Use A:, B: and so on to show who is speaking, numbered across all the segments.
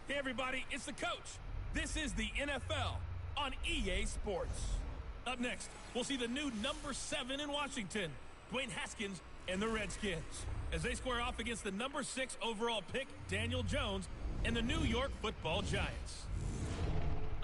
A: Hey everybody, it's the coach. This is the NFL on EA Sports. Up next, we'll see the new number 7 in Washington, Dwayne Haskins and the Redskins, as they square off against the number 6 overall pick, Daniel Jones, and the New York Football Giants.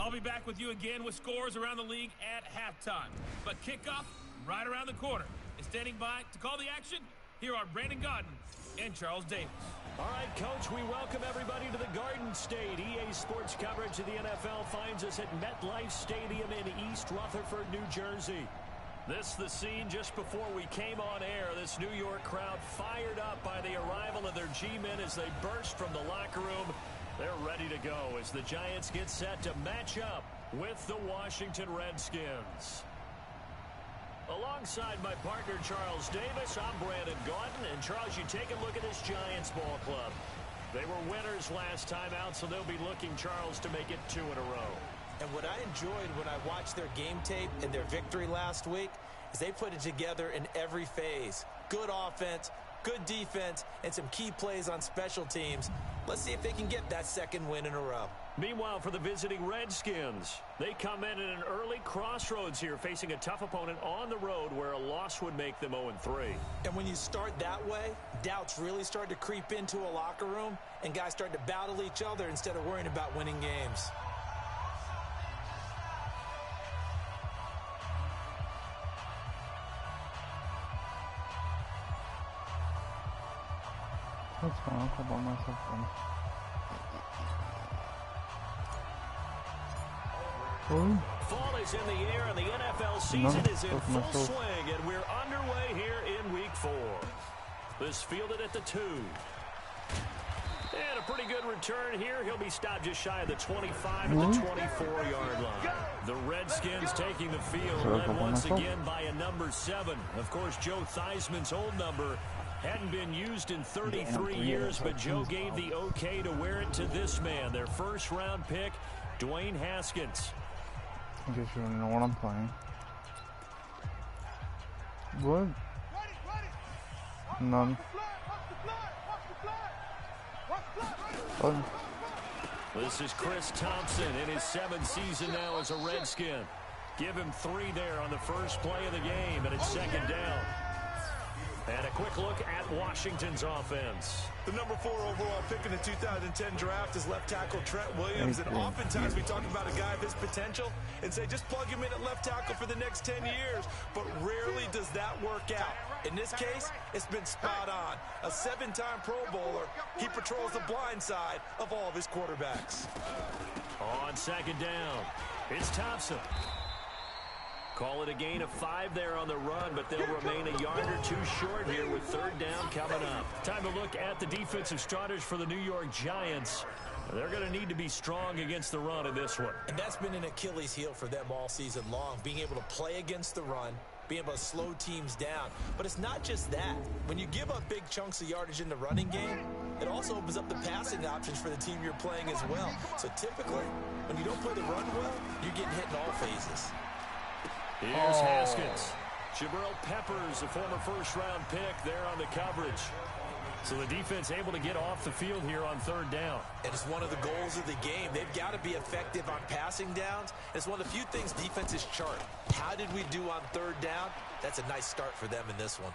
A: I'll be back with you again with scores around the league at halftime. But kickoff right around the corner. And standing by to call the action, here are Brandon Godden and Charles Davis.
B: All right, Coach, we welcome everybody to the Garden State. EA Sports coverage of the NFL finds us at MetLife Stadium in East Rutherford, New Jersey. This the scene just before we came on air. This New York crowd fired up by the arrival of their G-men as they burst from the locker room. They're ready to go as the Giants get set to match up with the Washington Redskins. Alongside my partner, Charles Davis, I'm Brandon Godden. And, Charles, you take a look at this Giants ball club. They were winners last time out, so they'll be looking, Charles, to make it 2 in a row.
C: And what I enjoyed when I watched their game tape and their victory last week is they put it together in every phase. Good offense, good defense, and some key plays on special teams. Let's see if they can get that 2nd win in a row.
B: Meanwhile, for the visiting Redskins, they come in at an early crossroads here, facing a tough opponent on the road where a loss would make them 0-3.
C: And when you start that way, doubts really start to creep into a locker room, and guys start to battle each other instead of worrying about winning games.
D: That's fine, I'll talk about myself then.
B: Fall is in the air, and the NFL season is in full swing, and we're underway here in Week 4. This fielded at the 2. And a pretty good return here. He'll be stopped just shy of the 25 at the 24-yard line. The Redskins taking the field, led once again by a number 7. Of course, Joe Theismann's old number hadn't been used in 33 years, but Joe gave the okay to wear it to this man, their first-round pick, Dwayne Haskins.
D: I guess you don't know what I'm playing. What? None.
B: This is Chris Thompson in his 7th season now as a Redskin. Give him 3 there on the first play of the game, and it's 2nd down. And a quick look at Washington's offense.
E: The number 4 overall pick in the 2010 draft is left tackle Trent Williams. And oftentimes we talk about a guy of his potential and say just plug him in at left tackle for the next 10 years. But rarely does that work out. In this case, it's been spot on. A 7-time Pro Bowler, he patrols the blind side of all of his quarterbacks.
B: On 2nd down, it's Thompson. Call it a gain of 5 there on the run, but they'll remain a yard or 2 short here with 3rd down coming up. Time to look at the defensive starters for the New York Giants. They're going to need to be strong against the run in this one.
C: And that's been an Achilles heel for them all season long, being able to play against the run, being able to slow teams down. But it's not just that. When you give up big chunks of yardage in the running game, it also opens up the passing options for the team you're playing as well. So typically, when you don't play the run well, you're getting hit in all phases.
B: Here's Haskins. Jabril Peppers, a former first-round pick, there on the coverage. So the defense able to get off the field here on 3rd down.
C: And it's one of the goals of the game. They've got to be effective on passing downs. It's one of the few things defenses chart. How did we do on 3rd down? That's a nice start for them in this one.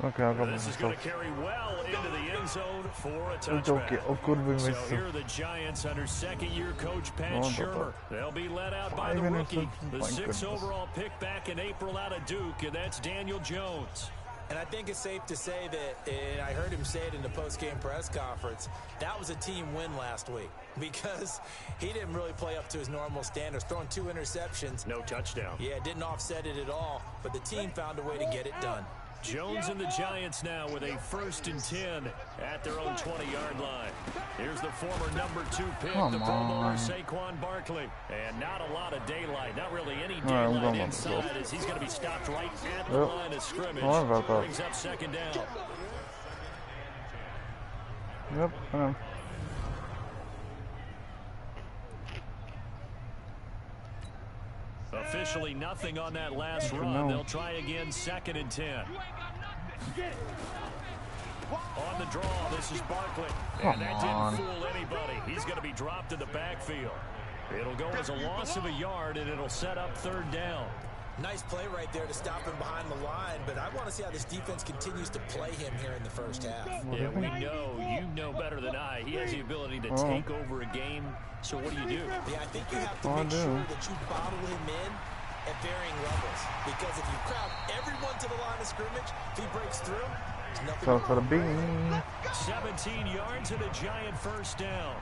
D: Okay,
B: this is going to carry well into the end zone for a touchback. So here are the Giants under 2nd-year coach Pat Shurmur. They'll be led out by the rookie, the 6th overall pick back in April out of Duke, and that's Daniel Jones.
C: And I I think it's safe to say that, and I heard him say it in the post-game press conference, that was a team win last week because he didn't really play up to his normal standards, throwing 2 interceptions.
B: No touchdown.
C: Yeah, didn't offset it at all, but the team found a way to get it done.
B: Jones and the Giants now with a 1st and 10 at their own 20-yard line. Here's the former number 2 pick, the Pro Bowler Saquon Barkley. And not a lot of daylight, not really any daylight inside as he's going to be stopped right at the line of scrimmage. Brings up 2nd down.
D: Yep, I know.
B: Officially nothing on that last run. They'll try again, 2nd and 10. On the draw, this is Barkley. And that didn't fool anybody. He's going to be dropped in the backfield. It'll go as a loss of a yard, and it'll set up 3rd down.
C: Nice play right there to stop him behind the line, but I want to see how this defense continues to play him here in the first half.
B: Yeah, we know. You know better than I. He has the ability to take over a game. So what do you do?
C: Yeah, I think you have to make sure that you bottle him in at varying levels. Because if you crowd everyone to the line of scrimmage, if he breaks through, there's nothing.
D: So for the bean.
B: 17 yards and a Giant 1st down.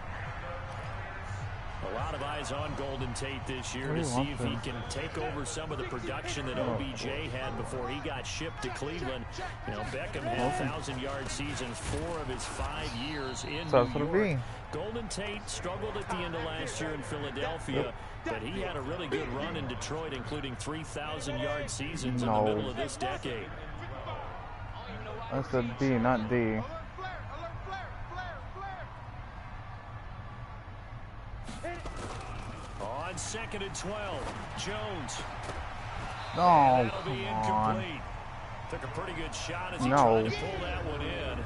B: A lot of eyes on Golden Tate this year to see if he can take over some of the production that OBJ had before he got shipped to Cleveland. You know, Beckham had 1,000-yard seasons 4 of his 5 years in New York. Golden Tate struggled at the end of last year in Philadelphia, but he had a really good run in Detroit, including 3,000-yard seasons in the middle of this decade.
D: I said D, not D.
B: On 2nd and 12, Jones.
D: No,
B: that'll be
D: come
B: incomplete.
D: on.
B: Took a pretty good shot as he tried to pull that one in.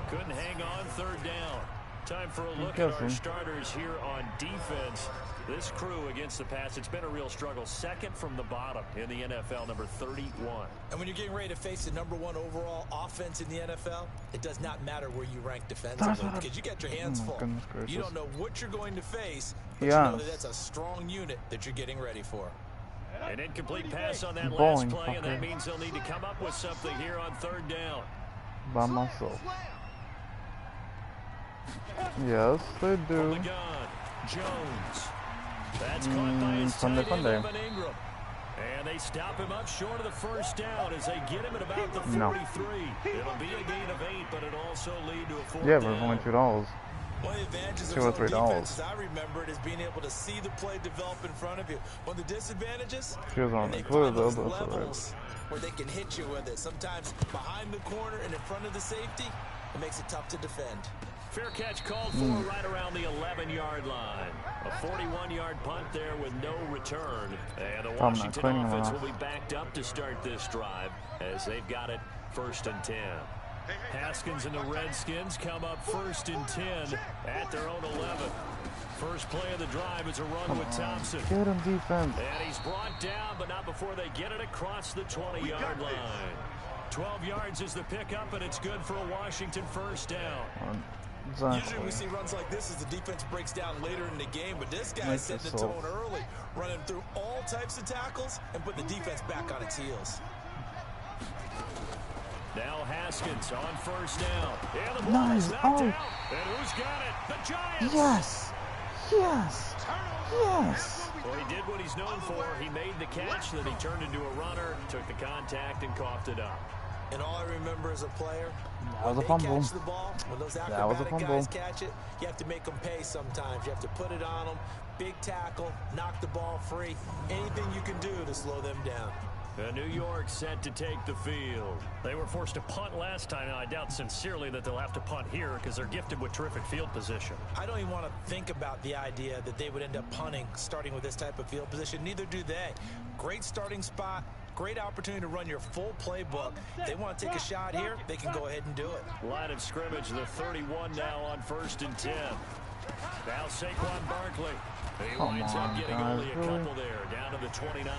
B: Couldn't hang on, 3rd down. Time for a look at our starters here on defense. This crew against the pass, it's been a real struggle. 2nd from the bottom in the NFL, number 31.
C: And when you're getting ready to face the number 1 overall offense in the NFL, it does not matter where you rank defensively because you got your hands full. You don't know what you're going to face, but you know that that's a strong unit that you're getting ready for.
B: An incomplete pass on that last play, and that means they'll need to come up with something here on 3rd down.
D: By myself. Yes, they do.
B: From the gun, Jones. That's caught by his tight end, Evan Ingram. And they stop him up short of the 1st down as they get him at about the 43. It'll be a gain of 8, but it'll also lead to a 4th down.
D: Yeah, but it's only $2.
C: One of the advantages of some defenses I remember it is being able to see the play develop in front of you. One of the disadvantages, when they find those levels where they can hit you with it. Sometimes behind the corner and in front of the safety, it makes it tough to defend.
B: Fair catch called for right around the 11-yard line. A 41-yard punt there with no return. And the Washington offense will be backed up to start this drive as they've got it 1st and 10. Haskins and the Redskins come up 1st and 10 at their own 11. First play of the drive is a run with Thompson.
D: Get him, defense.
B: And he's brought down, but not before they get it across the 20-yard line. 12 yards is the pickup, and it's good for a Washington 1st down.
C: Usually we see runs like this as the defense breaks down later in the game, but this guy's setting the tone early, running through all types of tackles and put the defense back on its heels.
B: Now Haskins on 1st down. And the ball is knocked out. And who's got it? The Giants.
D: Yes. Yes. Yes.
B: Well, he did what he's known for. He made the catch, then he turned into a runner, took the contact, and coughed it up.
C: And all I remember as a player,
D: that was a fumble.
C: Catch the ball, when those acrobatic guys catch it, you have to make them pay sometimes. You have to put it on them, big tackle, knock the ball free, anything you can do to slow them down.
B: New York set to take the field. They were forced to punt last time, and I doubt sincerely that they'll have to punt here because they're gifted with terrific field position.
C: I don't even want to think about the idea that they would end up punting starting with this type of field position. Neither do they. Great starting spot. Great opportunity to run your full playbook. They want to take a shot here, they can go ahead and do it.
B: Line of scrimmage, the 31 now on 1st and 10. Now Saquon Barkley. He winds up getting only a couple there, down to the 29.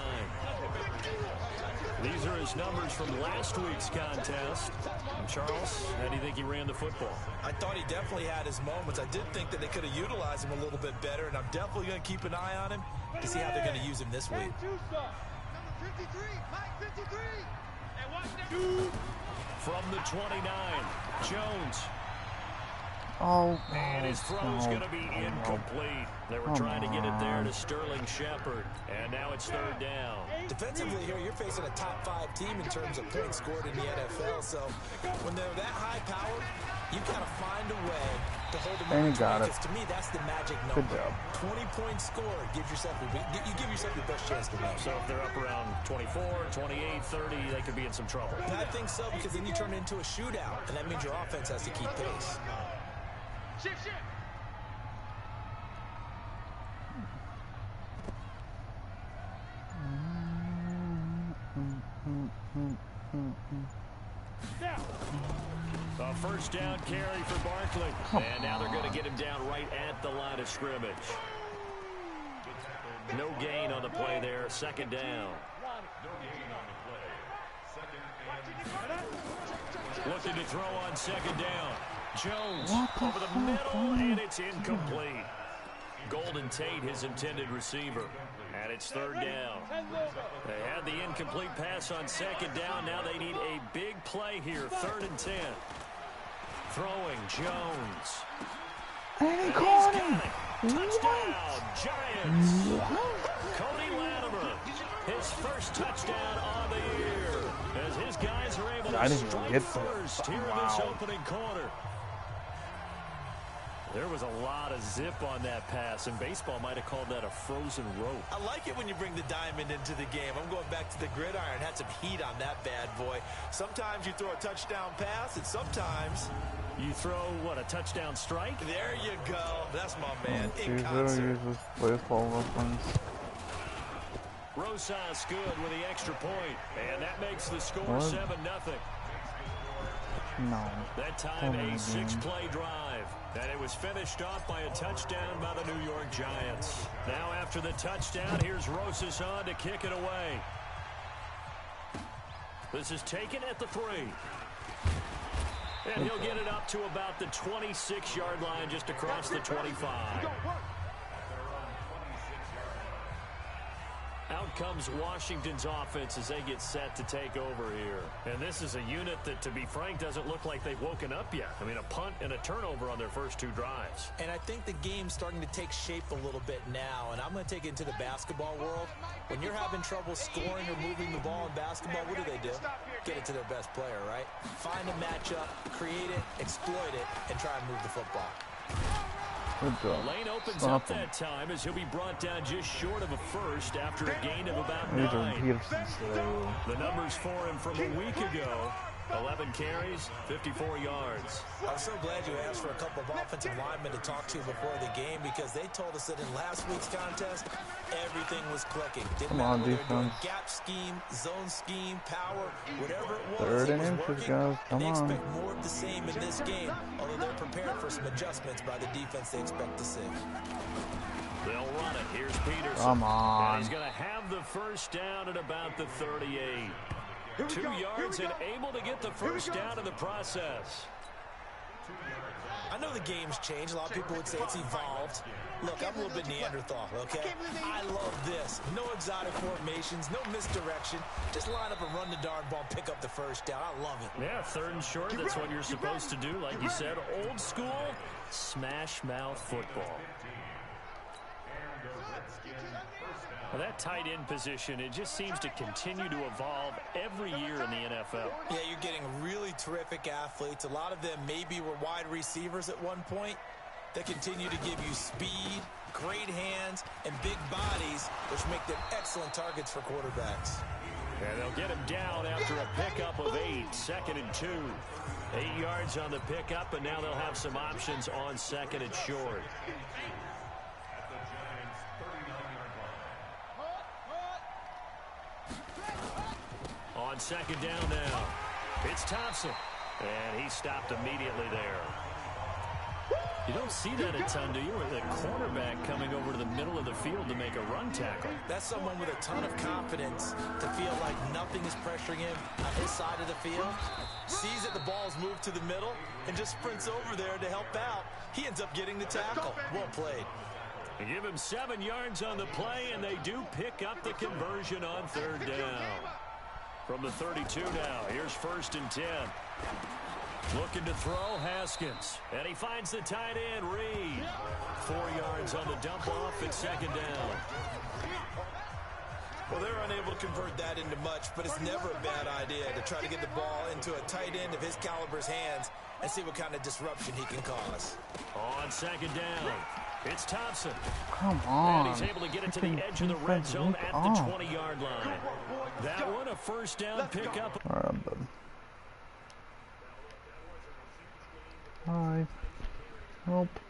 B: These are his numbers from last week's contest. And Charles, how do you think he ran the football?
C: I thought he definitely had his moments. I did think that they could have utilized him a little bit better, and I'm definitely going to keep an eye on him to see how they're going to use him this week.
B: From the 29, Jones.
D: Oh,
B: And his throw's going to be incomplete. They were trying to get it there to Sterling Shepard. And now it's third down.
C: Defensively here, you're facing a top 5 team in terms of points scored in the NFL. So when they're that high powered, you got to find a way to hold them
D: and he got it.
C: Because to me, that's the magic number.
D: Good job.
C: 20 points scored. You give yourself the best chance to win.
B: So if they're up around 24, 28, 30, they could be in some trouble.
C: I think so, because then you turn it into a shootout, and that means your offense has to keep pace.
F: Shift.
B: A first down carry for Barkley. And now they're going to get him down right at the line of scrimmage. No gain on the play there. Second down. Looking to throw on second down. Jones over the middle, and it's incomplete. Golden Tate, his intended receiver. And it's third down. They had the incomplete pass on second down. Now they need a big play here. 3rd and 10. Throwing Jones.
D: And he caught him.
B: Touchdown, Giants. Cody Latimer, his first touchdown on the year. As his guys are able to strike first here in this opening quarter. There was a lot of zip on that pass, and baseball might have called that a frozen rope.
C: I like it when you bring the diamond into the game. I'm going back to the gridiron. Had some heat on that bad boy. Sometimes you throw a touchdown pass, and sometimes
B: you throw, what, a touchdown strike?
C: There you go. That's my man.
D: In concert. Baseball reference.
B: Rosas good with the extra point, and that makes the score 7-0.
D: No.
B: That time a 6-play drive, and it was finished off by a touchdown by the New York Giants. Now after the touchdown, here's Rosas on to kick it away. This is taken at the 3. And he'll get it up to about the 26-yard line, just across the 25. Out comes Washington's offense as they get set to take over here. And this is a unit that, to be frank, doesn't look like they've woken up yet. I mean, a punt and a turnover on their first 2 drives.
C: And I think the game's starting to take shape a little bit now. And I'm going to take it into the basketball world. When you're having trouble scoring or moving the ball in basketball, what do? Get it to their best player, right? Find a matchup, create it, exploit it, and try and move the football.
B: The lane opens up that time as he'll be brought down just short of a first after a gain of about 9. The numbers for him from a week ago: 11 carries, 54 yards.
C: I'm so glad you asked for a couple of offensive linemen to talk to before the game, because they told us that in last week's contest, everything was clicking. Didn't matter whether they were doing gap scheme, zone scheme, power, whatever it was, it was working.
D: Guys.
C: And they expect more of the same in this game, although they're prepared for some adjustments by the defense they expect to see.
B: They'll run it. Here's Peterson.
D: Come on.
B: And he's going to have the first down at about the 38. 2 yards and able to get the first down in the process.
C: I know the game's changed. A lot of people would say it's evolved. Look, I'm a little bit Neanderthal, okay? I love this. No exotic formations, no misdirection. Just line up and run the darn ball, pick up the first down. I love it.
B: Yeah, 3rd and short, that's what you're supposed to do. Like you said, old school, smash mouth football. Well, that tight end position, it just seems to continue to evolve every year in the NFL.
C: Yeah, you're getting really terrific athletes. A lot of them maybe were wide receivers at one point. They continue to give you speed, great hands, and big bodies, which make them excellent targets for quarterbacks.
B: And they'll get him down after a pickup of 8, 2nd and 2. 8 yards on the pickup, and now they'll have some options on 2nd and short. On 2nd down now, it's Thompson, and he stopped immediately there. You don't see that a ton, do you? With a cornerback coming over to the middle of the field to make a run tackle.
C: That's someone with a ton of confidence to feel like nothing is pressuring him on his side of the field. Sees that the ball's moved to the middle and just sprints over there to help out. He ends up getting the tackle. Well played.
B: They give him 7 yards on the play, and they do pick up the conversion on 3rd down. From the 32 now, here's 1st and 10. Looking to throw, Haskins. And he finds the tight end, Reed. 4 yards on the dump off at 2nd down.
C: Well, they're unable to convert that into much, but it's never a bad idea to try to get the ball into a tight end of his caliber's hands and see what kind of disruption he can cause.
B: On 2nd down, it's Thompson.
D: Come on.
B: And he's able to get it to the edge of the red zone at the 20-yard line. That one, a 1st down pickup.
D: All right, bud. Hi. Nope.